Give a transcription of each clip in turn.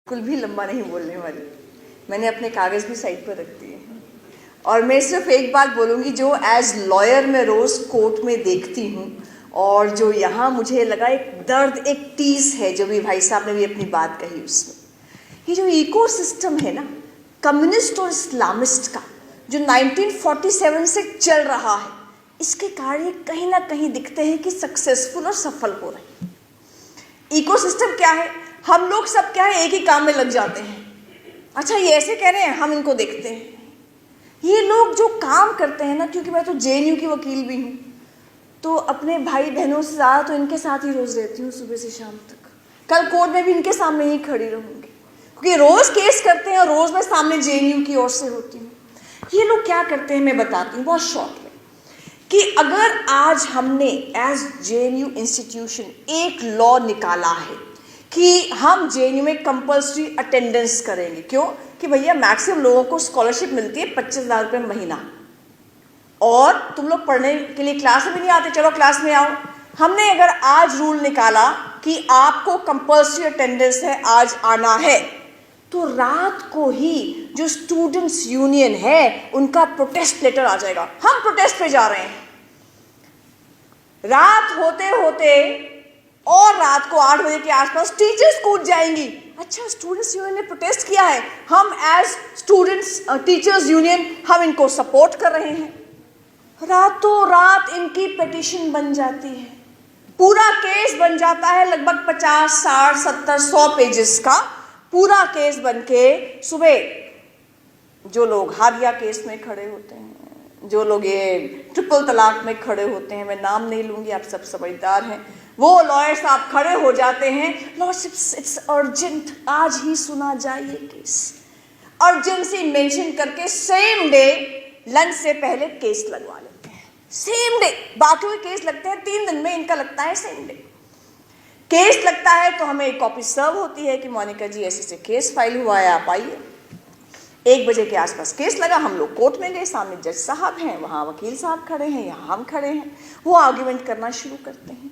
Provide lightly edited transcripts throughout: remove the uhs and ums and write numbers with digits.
बिल्कुल भी लंबा नहीं बोलने वाली। मैंने अपने कागज़ भी साइड पर रख दिए हैं और मैं सिर्फ एक बात बोलूँगी जो एज लॉयर मैं रोज़ कोर्ट में देखती हूँ और जो यहाँ मुझे लगा एक दर्द, एक टीस है जो भी भाई साहब ने भी अपनी बात कही उसमें। ये जो इको सिस्टम है ना कम्युनिस्ट और इस्लामिस्ट का जो 1947 से चल रहा है, इसके कार्य कहीं ना कहीं दिखते हैं कि सक्सेसफुल और सफल हो रहे हैं। इको सिस्टम क्या है? हम लोग सब क्या है एक ही काम में लग जाते हैं। अच्छा ये ऐसे कह रहे हैं, हम इनको देखते हैं। ये लोग जो काम करते हैं ना, क्योंकि मैं तो जेएनयू की वकील भी हूँ तो अपने भाई बहनों से ज़्यादा तो इनके साथ ही रोज़ रहती हूँ सुबह से शाम तक। कल कोर्ट में भी इनके सामने ही खड़ी रहूँगी क्योंकि रोज़ केस करते हैं और रोज़ मैं सामने जेएनयू की ओर से होती हूँ। ये लोग क्या करते हैं मैं बताती हूँ बहुत शॉर्ट में कि अगर आज हमने एज जेएनयू इंस्टीट्यूशन एक लॉ निकाला है कि हम जेएनयू में कंपल्सरी अटेंडेंस करेंगे। क्यों? कि भैया मैक्सिमम लोगों को स्कॉलरशिप मिलती है 25,000 रुपये महीना और तुम लोग पढ़ने के लिए क्लास में भी नहीं आते, चलो क्लास में आओ। हमने अगर आज रूल निकाला कि आपको कंपल्सरी अटेंडेंस है, आज आना है, तो रात को ही जो स्टूडेंट्स यूनियन है उनका प्रोटेस्ट लेटर आ जाएगा। हम प्रोटेस्ट पे जा रहे हैं। रात होते होते और रात को 8 बजे के आसपास टीचर्स कूद जाएंगी। अच्छा स्टूडेंट्स यूनियन ने प्रोटेस्ट किया है, हम एज स्टूडेंट्स टीचर्स यूनियन हम इनको सपोर्ट कर रहे हैं। रातों रात इनकी पिटीशन बन जाती है, पूरा केस बन जाता है, लगभग 50, 60, 70, 100 पेजेस का पूरा केस बन के सुबह जो लोग हादिया केस में खड़े होते हैं, जो लोग ये ट्रिपल तलाक में खड़े होते हैं, मैं नाम नहीं लूंगी, आप सब समझदार हैं, वो लॉयर साहब खड़े हो जाते हैं। लॉर्डशिप्स इट्स अर्जेंट, आज ही सुना जाए ये केस। अर्जेंसी मेंशन करके सेम डे लंच से पहले केस लगवा लेते हैं। सेम डे, बाकी के केस लगते हैं 3 दिन में, इनका लगता है सेम डे। केस लगता है तो हमें एक कॉपी सर्व होती है कि मोनिका जी ऐसे से केस फाइल हुआ है, आप आइए। 1 बजे के आसपास केस लगा, हम लोग कोर्ट में गए, सामने जज साहब हैं, वहाँ वकील साहब खड़े हैं, यहाँ हम खड़े हैं, वो आर्ग्यूमेंट करना शुरू करते हैं।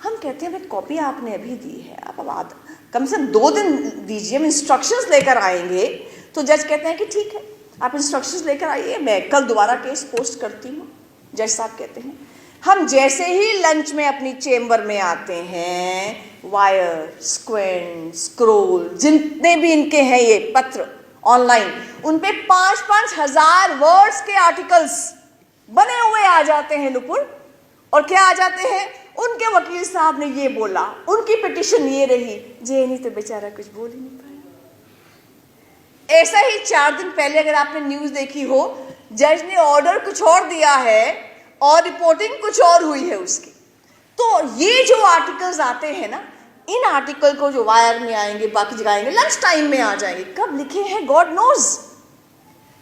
हम कहते हैं भाई कॉपी आपने अभी दी है, आप अब कम से कम 2 दिन दीजिए, हम इंस्ट्रक्शंस लेकर आएंगे। तो जज कहते हैं कि ठीक है आप इंस्ट्रक्शंस लेकर आइए, मैं कल दोबारा केस पोस्ट करती हूँ। जज साहब कहते हैं। हम जैसे ही लंच में अपनी चेम्बर में आते हैं, वायर, स्क्वेंट, स्क्रोल, जितने भी इनके हैं ये पत्र ऑनलाइन, उन पे 5-5 हज़ार वर्ड्स के आर्टिकल्स बने हुए आ जाते हैं नुपुर। और क्या आ जाते हैं? उनके वकील साहब ने ये बोला, उनकी पिटीशन ये रही, जेएनयू तो बेचारा कुछ बोल ही नहीं पाया। ऐसा ही 4 दिन पहले अगर आपने न्यूज़ देखी हो, जज ने ऑर्डर कुछ और दिया है और रिपोर्टिंग कुछ और हुई है उसकी। तो ये जो आर्टिकल्स आते हैं ना, इन आर्टिकल को जो वायर में आएंगे, बाकी जगह आएंगे, लंच टाइम में आ जाएंगे, कब लिखे हैं गॉड नोज।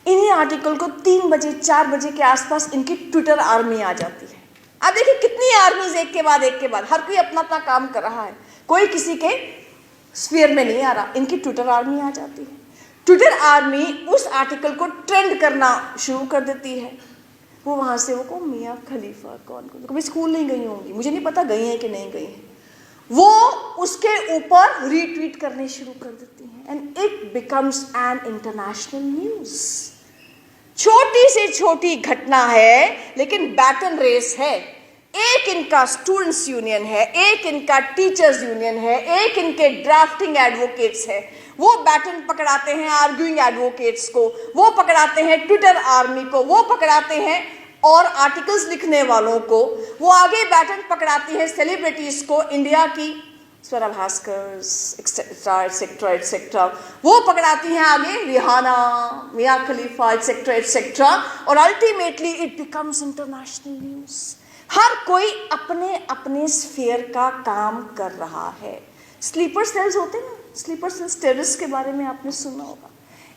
इन्हीं आर्टिकल को 3 बजे 4 बजे के आसपास इनकी ट्विटर आर्मी आ जाती है। अब देखिए कितनी आर्मीज एक के बाद हर कोई अपना अपना काम कर रहा है, कोई किसी के स्फीयर में नहीं आ रहा, इनकी ट्विटर आर्मी आ जाती है। ट्विटर आर्मी उस आर्टिकल को ट्रेंड करना शुरू कर देती है। वो वहाँ से वो को मियाँ खलीफा कौन कभी स्कूल नहीं गई होंगी, मुझे नहीं पता गई हैं कि नहीं गई हैं, वो उसके ऊपर रीट्वीट करने शुरू कर देती हैं and it becomes an international news. छोटी से छोटी घटना है लेकिन बैटन रेस है। एक इनका स्टूडेंट्स यूनियन है, एक इनका टीचर्स यूनियन है, एक इनके ड्राफ्टिंग एडवोकेट्स है, वो बैटन पकड़ाते हैं आर्ग्यूइंग एडवोकेट्स को, वो पकड़ाते हैं ट्विटर आर्मी को, वो पकड़ाते हैं और आर्टिकल्स लिखने वालों को, वो आगे बैटन पकड़ाती है सेलिब्रिटीज को, इंडिया की Swara Bhaskar etcetera etcetera etcetera, वो पकड़ाती हैं आगे Rihanna, Mia Khalifa etcetera etcetera, और ultimately it becomes international news. हर कोई अपने अपने स्फीयर का काम कर रहा है। स्लीपर सेल्स होते हैं, स्लीपर सेल्स टेररिस्ट के बारे में आपने सुना होगा,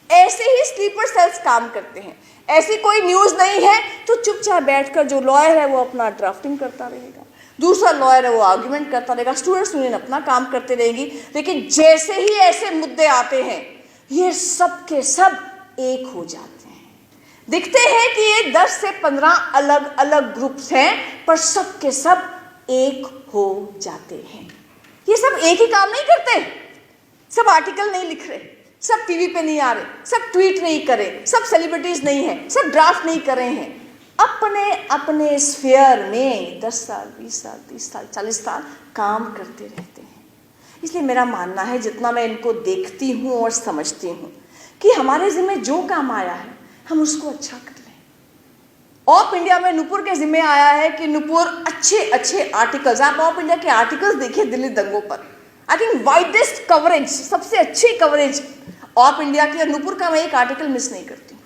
ऐसे ही स्लीपर सेल्स काम करते हैं। ऐसी कोई न्यूज़ नहीं है तो चुपचाप बैठकर जो लॉयर है वो अपना ड्राफ्टिंग करता रहेगा, दूसरा लॉयर है वो आर्ग्यूमेंट करता रहेगा, स्टूडेंट्स यूनियन अपना काम करते रहेंगी। लेकिन जैसे ही ऐसे मुद्दे आते हैं ये सब के सब एक हो जाते हैं। दिखते हैं कि ये 10 से 15 अलग अलग ग्रुप्स हैं पर सब के सब एक हो जाते हैं। ये सब एक ही काम नहीं करते, सब आर्टिकल नहीं लिख रहे, सब टीवी पे नहीं आ रहे, सब ट्वीट नहीं कर रहे, सब सेलिब्रिटीज नहीं है, सब ड्राफ्ट नहीं कर रहे हैं, अपने अपने स्फीयर में 10 साल 20 साल 30 साल 40 साल काम करते रहते हैं। इसलिए मेरा मानना है, जितना मैं इनको देखती हूँ और समझती हूँ, कि हमारे जिम्मे जो काम आया है हम उसको अच्छा कर लें। ऑफ इंडिया में नुपुर के जिम्मे आया है कि नुपुर अच्छे अच्छे आर्टिकल्स, आप ऑफ इंडिया के आर्टिकल्स देखिए दिल्ली दंगों पर, आई थिंक वाइडेस्ट कवरेज, सबसे अच्छी कवरेज ऑफ इंडिया की, और नुपुर का मैं एक आर्टिकल मिस नहीं करती हूँ।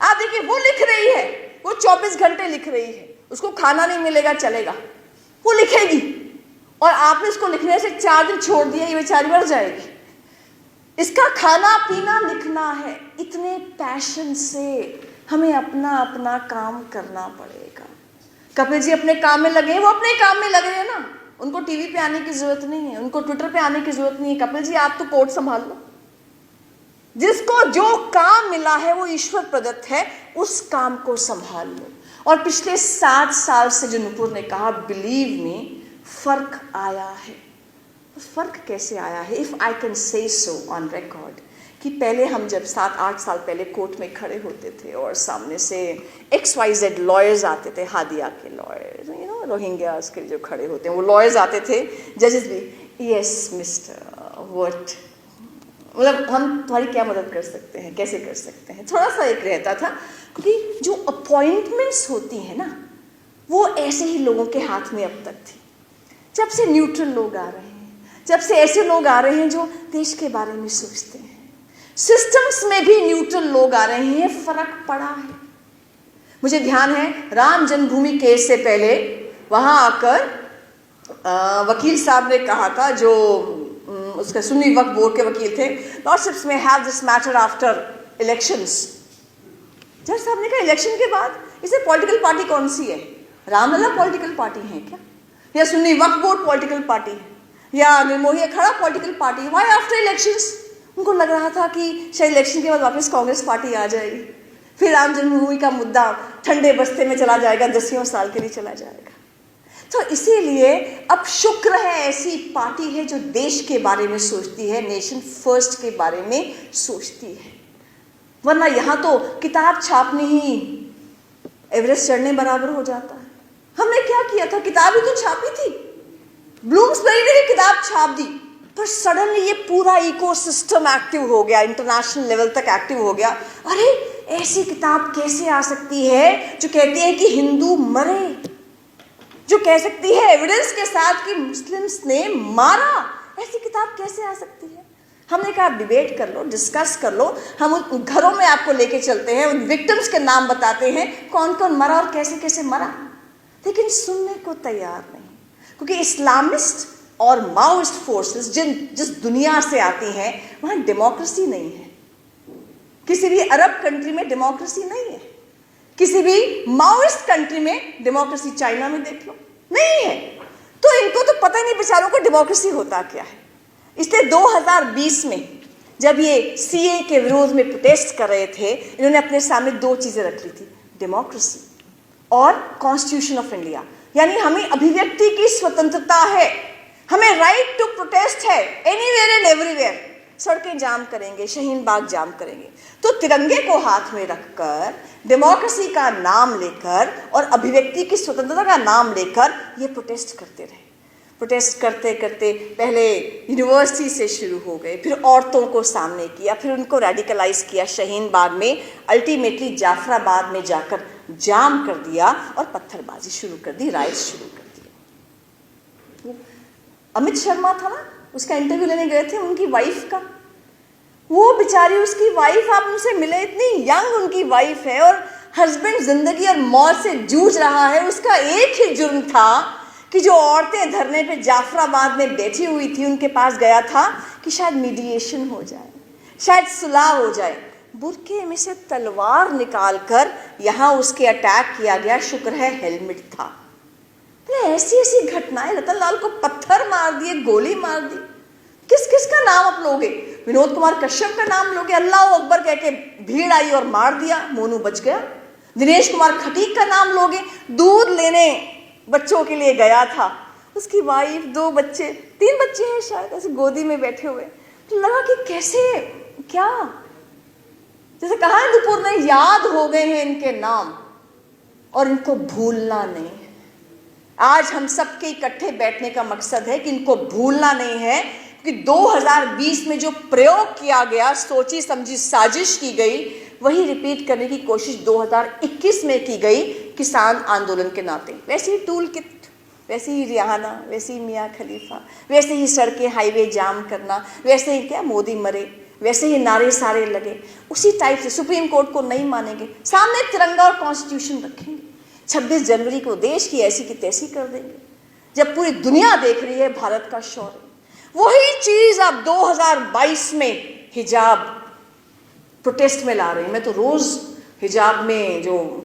आप देखिए, वो लिख रही है, वो 24 घंटे लिख रही है, उसको खाना नहीं मिलेगा चलेगा, वो लिखेगी, और आपने इसको लिखने से 4 दिन छोड़ दिया, ये बेचारी मर जाएगी। इसका खाना पीना लिखना है। इतने पैशन से हमें अपना अपना काम करना पड़ेगा। कपिल जी अपने काम में लगे हैं, वो अपने काम में लगे हैं ना, उनको टीवी पे आने की जरूरत नहीं है, उनको ट्विटर पे आने की जरूरत नहीं है। कपिल जी आप तो पोर्ट संभाल लो, जिसको जो काम मिला है वो ईश्वर प्रदत्त है, उस काम को संभाल लो। और पिछले 7 साल से जो नुपुर ने कहा, बिलीव मी, फर्क आया है। फर्क कैसे आया है? If I can say so on record, कि पहले हम जब 7-8 साल पहले कोर्ट में खड़े होते थे और सामने से XYZ लॉयर्स आते थे, हादिया के लॉयर्स, यू नो, रोहिंग्यास के जो खड़े होते हैं वो लॉयर्स आते थे, जजेस भी, यस मिस्टर व्हाट, मतलब हम तुम्हारी क्या मदद कर सकते हैं, कैसे कर सकते हैं, थोड़ा सा एक रहता था। क्योंकि जो अपॉइंटमेंट्स होती हैं ना, वो ऐसे ही लोगों के हाथ में अब तक थी। जब से न्यूट्रल लोग आ रहे हैं, जब से ऐसे लोग आ रहे हैं जो देश के बारे में सोचते हैं, सिस्टम्स में भी न्यूट्रल लोग आ रहे हैं, फर्क पड़ा है। मुझे ध्यान है, राम जन्मभूमि केस से पहले वहां आकर वकील साहब ने कहा था, जो उसके सुन्नी वक्फ बोर्ड के वकील थे, लॉर्डशिप्स में have this matter after elections. जज साहब ने कहा, इलेक्शन के बाद इसे पॉलिटिकल पार्टी कौन सी है? रामलला पॉलिटिकल पार्टी है क्या, या सुन्नी वक्फ बोर्ड पॉलिटिकल पार्टी है, या निर्मोही अखाड़ा पॉलिटिकल पार्टी है? Why after elections? उनको लग रहा था कि शायद इलेक्शन के बाद वापस कांग्रेस पार्टी आ जाएगी, फिर राम जन्मभूमि का मुद्दा ठंडे बस्ते में चला जाएगा, 10 साल के लिए चला जाएगा। तो इसीलिए अब शुक्र है ऐसी पार्टी है जो देश के बारे में सोचती है, नेशन फर्स्ट के बारे में सोचती है। वरना यहाँ तो किताब छापनी ही एवरेस्ट चढ़ने बराबर हो जाता है। हमने क्या किया था, किताब ही तो छापी थी, ब्लूम्सबरी ने भी किताब छाप दी, पर सडनली ये पूरा इकोसिस्टम एक्टिव हो गया, इंटरनेशनल लेवल तक एक्टिव हो गया। अरे ऐसी किताब कैसे आ सकती है जो कहती है कि हिंदू मरे, जो कह सकती है एविडेंस के साथ कि मुस्लिम्स ने मारा? ऐसी किताब कैसे आ सकती है? हमने कहा आप डिबेट कर लो, डिस्कस कर लो, हम उन घरों में आपको लेके चलते हैं, उन विक्टिम्स के नाम बताते हैं, कौन कौन मरा और कैसे कैसे मरा। लेकिन सुनने को तैयार नहीं, क्योंकि इस्लामिस्ट और माओइस्ट फोर्सेस जिस दुनिया से आती हैं, वहां डेमोक्रेसी नहीं है। किसी भी अरब कंट्री में डेमोक्रेसी नहीं है, किसी भी माओइस्ट कंट्री में डेमोक्रेसी, चाइना में देख लो, नहीं है। तो इनको तो पता ही नहीं बेचारों को डेमोक्रेसी होता क्या है। इसलिए 2020 में जब ये CA के विरोध में प्रोटेस्ट कर रहे थे, इन्होंने अपने सामने 2 चीजें रख ली थी, डेमोक्रेसी और कॉन्स्टिट्यूशन ऑफ इंडिया। यानी हमें अभिव्यक्ति की स्वतंत्रता है, हमें राइट टू प्रोटेस्ट है, एनीवेयर एंड एवरीवेयर। सड़कें जाम करेंगे, शाहीन बाग जाम करेंगे। तो तिरंगे को हाथ में रखकर, डेमोक्रेसी का नाम लेकर और अभिव्यक्ति की स्वतंत्रता का नाम लेकर ये प्रोटेस्ट करते रहे। प्रोटेस्ट करते करते पहले यूनिवर्सिटी से शुरू हो गए, फिर औरतों को सामने किया, फिर उनको रेडिकलाइज किया शाहीन बाग में, अल्टीमेटली जाफराबाद में जाकर जाम कर दिया और पत्थरबाजी शुरू कर दी, राइट्स शुरू कर दिया। अमित शर्मा था ना, उसका इंटरव्यू लेने गए थे उनकी वाइफ का, वो बेचारी उसकी वाइफ, आप उनसे मिले, इतनी यंग उनकी वाइफ है और हस्बैंड जिंदगी और मौत से जूझ रहा है। उसका एक ही जुर्म था कि जो औरतें धरने पे जाफराबाद में बैठी हुई थी उनके पास गया था कि शायद मीडिएशन हो जाए, शायद सुलह हो जाए। बुरके में से तलवार निकालकर यहाँ उसके अटैक किया गया, शुक्र है हेलमेट था। ऐसी ऐसी घटनाएं, रतन लाल को पत्थर मार दिए, गोली मार दी, किस किस का नाम आप लोगे? विनोद कुमार कश्यप का नाम लोगे, अल्लाह अकबर कह के भीड़ आई और मार दिया, मोनू बच गया। दिनेश कुमार खटीक का नाम लोगे, दूध लेने बच्चों के लिए गया था, उसकी वाइफ, 2 बच्चे, 3 बच्चे हैं शायद, ऐसे गोदी में बैठे हुए, तो लगा कि कैसे, क्या, जैसे कहा है नुपुर ने, याद हो गए हैं इनके नाम और इनको भूलना नहीं है। आज हम सबके इकट्ठे बैठने का मकसद है कि इनको भूलना नहीं है, क्योंकि 2020 में जो प्रयोग किया गया, सोची समझी साजिश की गई, वही रिपीट करने की कोशिश 2021 में की गई किसान आंदोलन के नाते। वैसे ही टूल किट, वैसे ही रिहाना, वैसे ही मियाँ खलीफा, वैसे ही सड़कें हाईवे जाम करना, वैसे ही क्या मोदी मरे, वैसे ही नारे सारे लगे, उसी टाइप से सुप्रीम कोर्ट को नहीं मानेंगे, सामने तिरंगा और कॉन्स्टिट्यूशन रखेंगे, 26 जनवरी को देश की ऐसी की तैसी कर देंगे, जब पूरी दुनिया देख रही है भारत का शौर्य। वही चीज आप 2022 में हिजाब प्रोटेस्ट में ला रहे हैं। मैं तो रोज हिजाब में जो